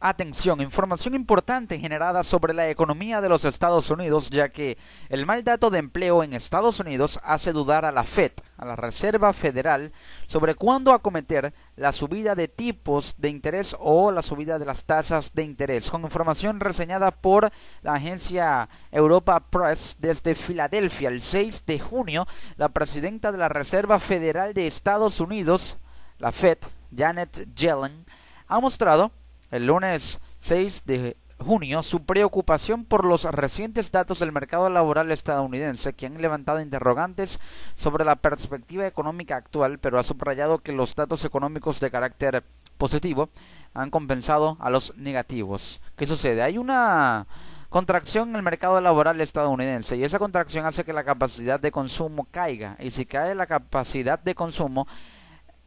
Atención, información importante generada sobre la economía de los Estados Unidos, ya que el mal dato de empleo en Estados Unidos hace dudar a la Fed, a la Reserva Federal, sobre cuándo acometer la subida de tipos de interés o la subida de las tasas de interés. Con información reseñada por la agencia Europa Press desde Filadelfia, el 6 de junio, la presidenta de la Reserva Federal de Estados Unidos, la Fed, Janet Yellen, ha mostrado el lunes 6 de junio su preocupación por los recientes datos del mercado laboral estadounidense que han levantado interrogantes sobre la perspectiva económica actual, pero ha subrayado que los datos económicos de carácter positivo han compensado a los negativos. ¿Qué sucede? Hay una contracción en el mercado laboral estadounidense y esa contracción hace que la capacidad de consumo caiga, y si cae la capacidad de consumo,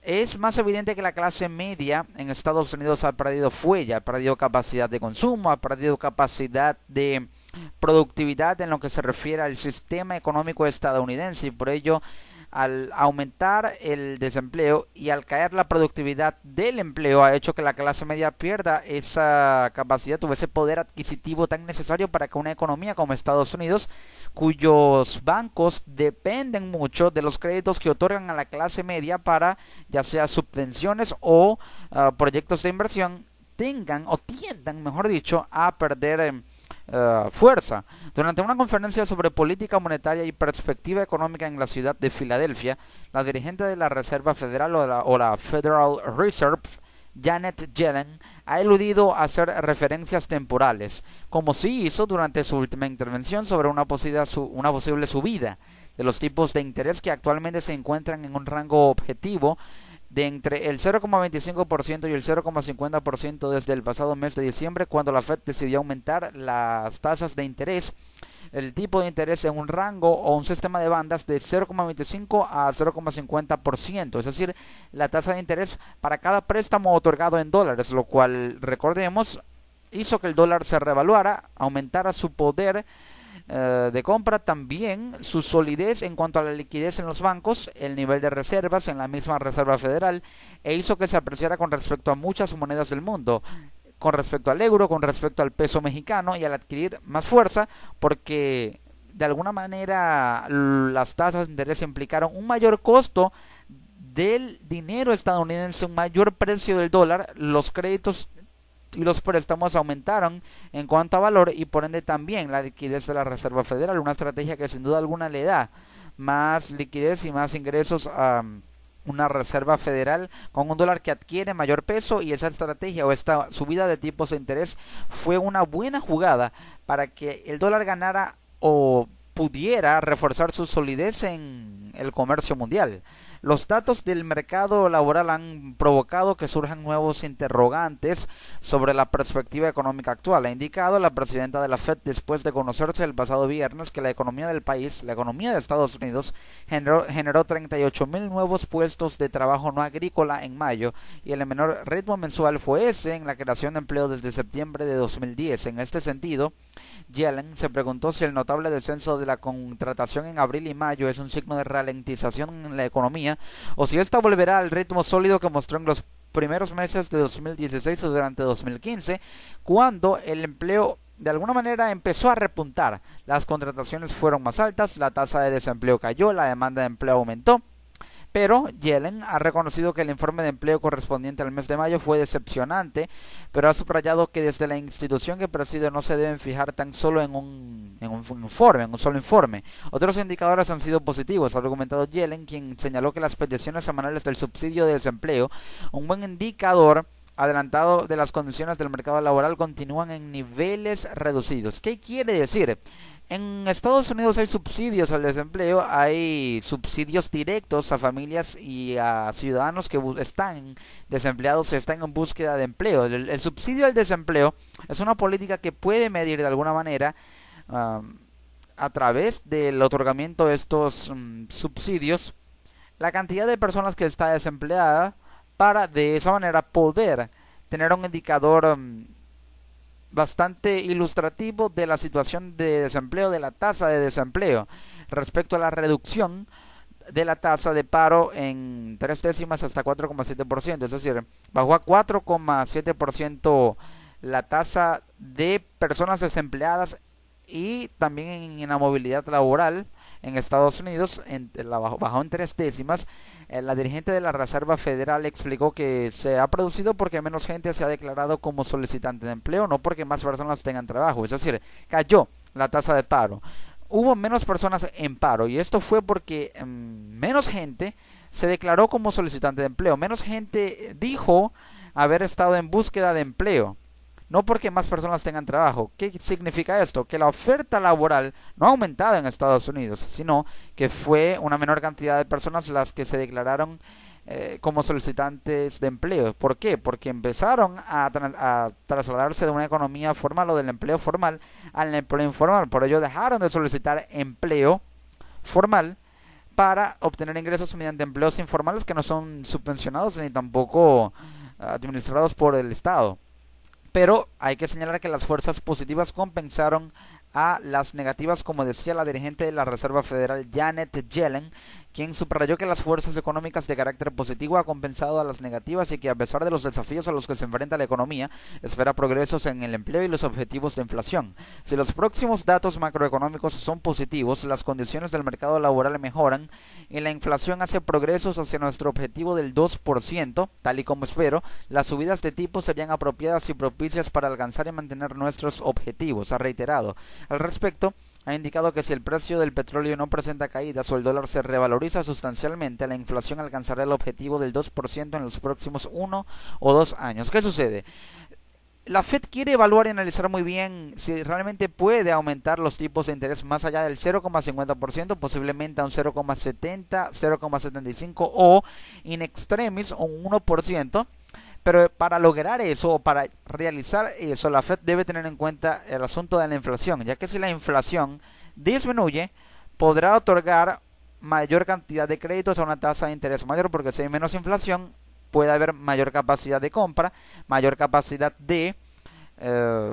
es más evidente que la clase media en Estados Unidos ha perdido fuelle, ha perdido capacidad de consumo, ha perdido capacidad de productividad en lo que se refiere al sistema económico estadounidense, y por ello, al aumentar el desempleo y al caer la productividad del empleo, ha hecho que la clase media pierda esa capacidad o ese poder adquisitivo tan necesario para que una economía como Estados Unidos, cuyos bancos dependen mucho de los créditos que otorgan a la clase media para ya sea subvenciones o proyectos de inversión, tengan o tiendan, mejor dicho, a perder fuerza. Durante una conferencia sobre política monetaria y perspectiva económica en la ciudad de Filadelfia, la dirigente de la Reserva Federal o la Federal Reserve, Janet Yellen, ha eludido hacer referencias temporales, como sí hizo durante su última intervención sobre una posible subida de los tipos de interés que actualmente se encuentran en un rango objetivo de entre el 0,25% y el 0,50% desde el pasado mes de diciembre, cuando la Fed decidió aumentar las tasas de interés, el tipo de interés en un rango o un sistema de bandas de 0,25 a 0,50%, es decir, la tasa de interés para cada préstamo otorgado en dólares, lo cual, recordemos, hizo que el dólar se revaluara, aumentara su poder de compra, también su solidez en cuanto a la liquidez en los bancos, el nivel de reservas en la misma Reserva Federal, e hizo que se apreciara con respecto a muchas monedas del mundo, con respecto al euro, con respecto al peso mexicano, y al adquirir más fuerza, porque de alguna manera las tasas de interés implicaron un mayor costo del dinero estadounidense, un mayor precio del dólar, los créditos y los préstamos aumentaron en cuanto a valor, y por ende también la liquidez de la Reserva Federal, una estrategia que sin duda alguna le da más liquidez y más ingresos a una Reserva Federal con un dólar que adquiere mayor peso, y esa estrategia o esta subida de tipos de interés fue una buena jugada para que el dólar ganara o pudiera reforzar su solidez en el comercio mundial. Los datos del mercado laboral han provocado que surjan nuevos interrogantes sobre la perspectiva económica actual. Ha indicado la presidenta de la Fed después de conocerse el pasado viernes que la economía del país, la economía de Estados Unidos, generó 38,000 nuevos puestos de trabajo no agrícola en mayo, y el menor ritmo mensual fue ese en la creación de empleo desde septiembre de 2010. En este sentido, Yellen se preguntó si el notable descenso de la contratación en abril y mayo es un signo de ralentización en la economía, o si esta volverá al ritmo sólido que mostró en los primeros meses de 2016 o durante 2015, cuando el empleo de alguna manera empezó a repuntar. Las contrataciones fueron más altas, la tasa de desempleo cayó, la demanda de empleo aumentó. Pero Yellen ha reconocido que el informe de empleo correspondiente al mes de mayo fue decepcionante, pero ha subrayado que desde la institución que preside no se deben fijar tan solo en un solo informe. Otros indicadores han sido positivos, ha argumentado Yellen, quien señaló que las peticiones semanales del subsidio de desempleo, un buen indicador adelantado de las condiciones del mercado laboral, continúan en niveles reducidos. ¿Qué quiere decir? En Estados Unidos hay subsidios al desempleo, hay subsidios directos a familias y a ciudadanos que están desempleados y están en búsqueda de empleo. El subsidio al desempleo es una política que puede medir de alguna manera a través del otorgamiento de estos subsidios la cantidad de personas que está desempleada, para de esa manera poder tener un indicador bastante ilustrativo de la situación de desempleo, de la tasa de desempleo, respecto a la reducción de la tasa de paro en 3 décimas hasta 4,7%, es decir, bajó a 4,7% la tasa de personas desempleadas y también en la movilidad laboral en Estados Unidos bajó en 3 décimas. La dirigente de la Reserva Federal explicó que se ha producido porque menos gente se ha declarado como solicitante de empleo, no porque más personas tengan trabajo. Es decir, cayó la tasa de paro. Hubo menos personas en paro y esto fue porque menos gente se declaró como solicitante de empleo. Menos gente dijo haber estado en búsqueda de empleo. No porque más personas tengan trabajo. ¿Qué significa esto? Que la oferta laboral no ha aumentado en Estados Unidos, sino que fue una menor cantidad de personas las que se declararon como solicitantes de empleo. ¿Por qué? Porque empezaron a trasladarse de una economía formal o del empleo formal al empleo informal. Por ello dejaron de solicitar empleo formal para obtener ingresos mediante empleos informales que no son subvencionados ni tampoco administrados por el Estado. Pero hay que señalar que las fuerzas positivas compensaron a las negativas, como decía la dirigente de la Reserva Federal, Janet Yellen, quien subrayó que las fuerzas económicas de carácter positivo ha compensado a las negativas y que a pesar de los desafíos a los que se enfrenta la economía, espera progresos en el empleo y los objetivos de inflación. Si los próximos datos macroeconómicos son positivos, las condiciones del mercado laboral mejoran y la inflación hace progresos hacia nuestro objetivo del 2%, tal y como espero, las subidas de tipo serían apropiadas y propicias para alcanzar y mantener nuestros objetivos, ha reiterado. Al respecto, ha indicado que si el precio del petróleo no presenta caídas o el dólar se revaloriza sustancialmente, la inflación alcanzará el objetivo del 2% en los próximos 1 o 2 años. ¿Qué sucede? La Fed quiere evaluar y analizar muy bien si realmente puede aumentar los tipos de interés más allá del 0,50%, posiblemente a un 0,70, 0,75 o in extremis un 1%. Pero para lograr eso o para realizar eso, la Fed debe tener en cuenta el asunto de la inflación, ya que si la inflación disminuye, podrá otorgar mayor cantidad de créditos a una tasa de interés mayor, porque si hay menos inflación, puede haber mayor capacidad de compra, mayor capacidad de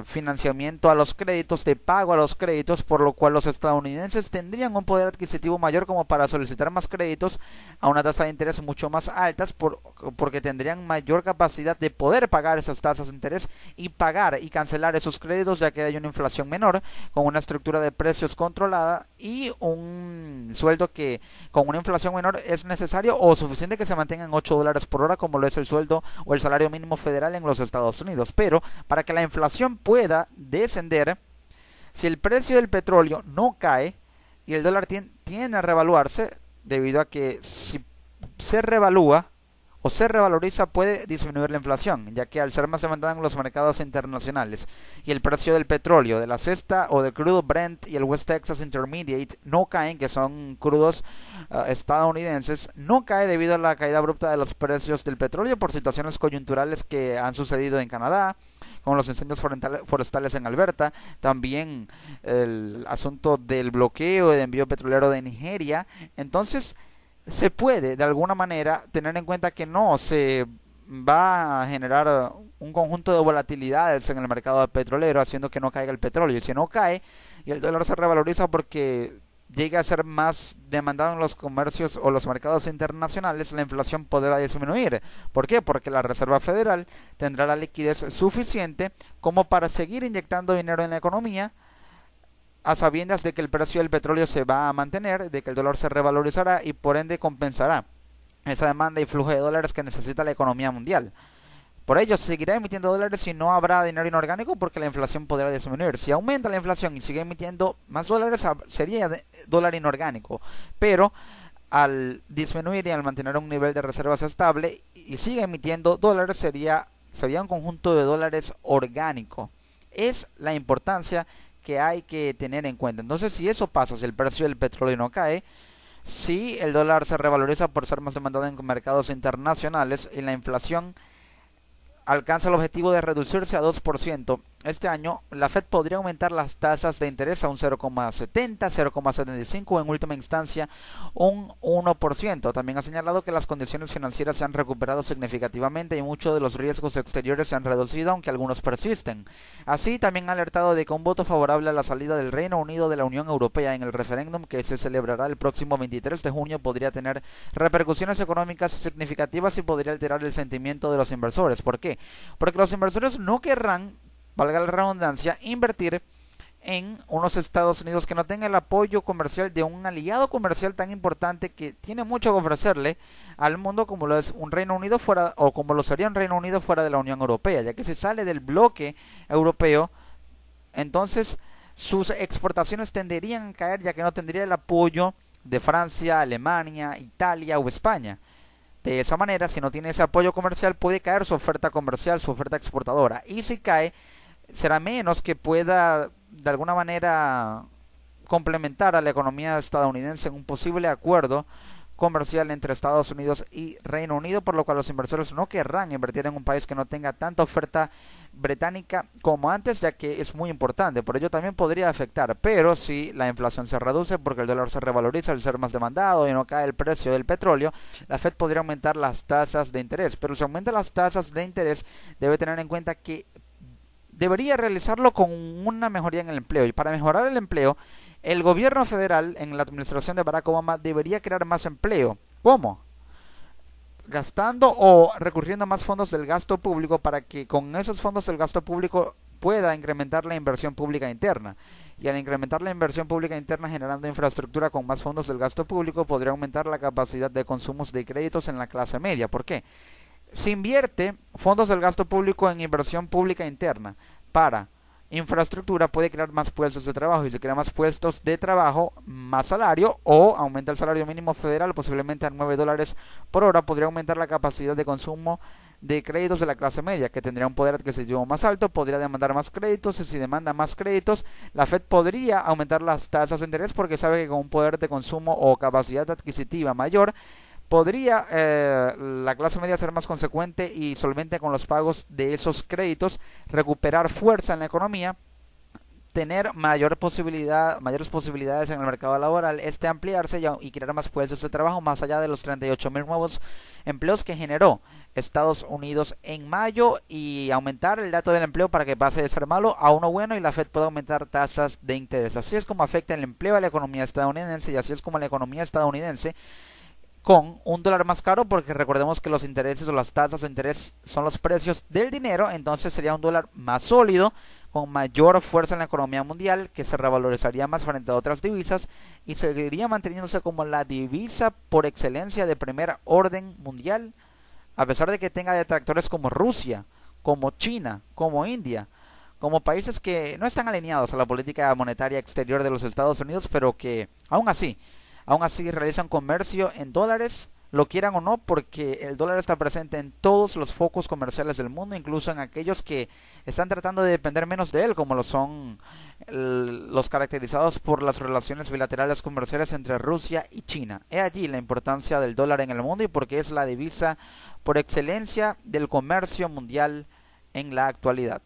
financiamiento a los créditos, de pago a los créditos, por lo cual los estadounidenses tendrían un poder adquisitivo mayor como para solicitar más créditos a una tasa de interés mucho más altas porque tendrían mayor capacidad de poder pagar esas tasas de interés y pagar y cancelar esos créditos, ya que hay una inflación menor con una estructura de precios controlada y un sueldo que con una inflación menor es necesario o suficiente que se mantenga en $8 por hora, como lo es el sueldo o el salario mínimo federal en los Estados Unidos. Pero para que la inflación pueda descender, si el precio del petróleo no cae y el dólar tiende a revaluarse, debido a que si se revalúa o se revaloriza puede disminuir la inflación, ya que al ser más demandada en los mercados internacionales y el precio del petróleo, de la cesta o del crudo Brent y el West Texas Intermediate no caen, que son crudos estadounidenses, no cae debido a la caída abrupta de los precios del petróleo por situaciones coyunturales que han sucedido en Canadá, con los incendios forestales en Alberta, también el asunto del bloqueo de envío petrolero de Nigeria. Entonces se puede de alguna manera tener en cuenta que no se va a generar un conjunto de volatilidades en el mercado petrolero haciendo que no caiga el petróleo, y si no cae y el dólar se revaloriza porque llega a ser más demandado en los comercios o los mercados internacionales, la inflación podrá disminuir. ¿Por qué? Porque la Reserva Federal tendrá la liquidez suficiente como para seguir inyectando dinero en la economía, a sabiendas de que el precio del petróleo se va a mantener, de que el dólar se revalorizará y por ende compensará esa demanda y flujo de dólares que necesita la economía mundial. Por ello, seguirá emitiendo dólares y no habrá dinero inorgánico porque la inflación podrá disminuir. Si aumenta la inflación y sigue emitiendo más dólares, sería dólar inorgánico. Pero al disminuir y al mantener un nivel de reservas estable y sigue emitiendo dólares, sería un conjunto de dólares orgánico. Es la importancia que hay que tener en cuenta. Entonces, si eso pasa, si el precio del petróleo no cae, si el dólar se revaloriza por ser más demandado en mercados internacionales y la inflación alcanza el objetivo de reducirse a 2%, este año la Fed podría aumentar las tasas de interés a un 0,70, 0,75 o en última instancia un 1%. También ha señalado que las condiciones financieras se han recuperado significativamente y muchos de los riesgos exteriores se han reducido, aunque algunos persisten. Así, también ha alertado de que un voto favorable a la salida del Reino Unido de la Unión Europea en el referéndum que se celebrará el próximo 23 de junio podría tener repercusiones económicas significativas y podría alterar el sentimiento de los inversores. ¿Por qué? Porque los inversores no querrán valga la redundancia, invertir en unos Estados Unidos que no tenga el apoyo comercial de un aliado comercial tan importante que tiene mucho que ofrecerle al mundo como lo es un Reino Unido fuera, o como lo sería un Reino Unido fuera de la Unión Europea, ya que si sale del bloque europeo, entonces sus exportaciones tenderían a caer, ya que no tendría el apoyo de Francia, Alemania, Italia o España. De esa manera, si no tiene ese apoyo comercial, puede caer su oferta comercial, su oferta exportadora. Y si cae, será menos que pueda de alguna manera complementar a la economía estadounidense en un posible acuerdo comercial entre Estados Unidos y Reino Unido, por lo cual los inversores no querrán invertir en un país que no tenga tanta oferta británica como antes, ya que es muy importante. Por ello también podría afectar, pero si la inflación se reduce porque el dólar se revaloriza al ser más demandado y no cae el precio del petróleo, la Fed podría aumentar las tasas de interés. Pero si aumenta las tasas de interés, debe tener en cuenta que debería realizarlo con una mejoría en el empleo. Y para mejorar el empleo, el gobierno federal, en la administración de Barack Obama, debería crear más empleo. ¿Cómo? Gastando o recurriendo a más fondos del gasto público para que con esos fondos del gasto público pueda incrementar la inversión pública interna. Y al incrementar la inversión pública interna generando infraestructura con más fondos del gasto público, podría aumentar la capacidad de consumos de créditos en la clase media. ¿Por qué? Si invierte fondos del gasto público en inversión pública interna para infraestructura, puede crear más puestos de trabajo, y si crea más puestos de trabajo, más salario, o aumenta el salario mínimo federal posiblemente a $9 por hora, podría aumentar la capacidad de consumo de créditos de la clase media, que tendría un poder adquisitivo más alto, podría demandar más créditos, y si demanda más créditos, la Fed podría aumentar las tasas de interés porque sabe que con un poder de consumo o capacidad adquisitiva mayor, podría la clase media ser más consecuente y solvente con los pagos de esos créditos, recuperar fuerza en la economía, tener mayores posibilidades en el mercado laboral, ampliarse y crear más puestos de trabajo más allá de los 38.000 nuevos empleos que generó Estados Unidos en mayo, y aumentar el dato del empleo para que pase de ser malo a uno bueno y la Fed pueda aumentar tasas de interés. Así es como afecta el empleo a la economía estadounidense, y así es como la economía estadounidense, con un dólar más caro, porque recordemos que los intereses o las tasas de interés son los precios del dinero, entonces sería un dólar más sólido, con mayor fuerza en la economía mundial, que se revalorizaría más frente a otras divisas y seguiría manteniéndose como la divisa por excelencia de primer orden mundial, a pesar de que tenga detractores como Rusia, como China, como India, como países que no están alineados a la política monetaria exterior de los Estados Unidos, pero que aún así realizan comercio en dólares, lo quieran o no, porque el dólar está presente en todos los focos comerciales del mundo, incluso en aquellos que están tratando de depender menos de él, como lo son los caracterizados por las relaciones bilaterales comerciales entre Rusia y China. He allí la importancia del dólar en el mundo, y porque es la divisa por excelencia del comercio mundial en la actualidad.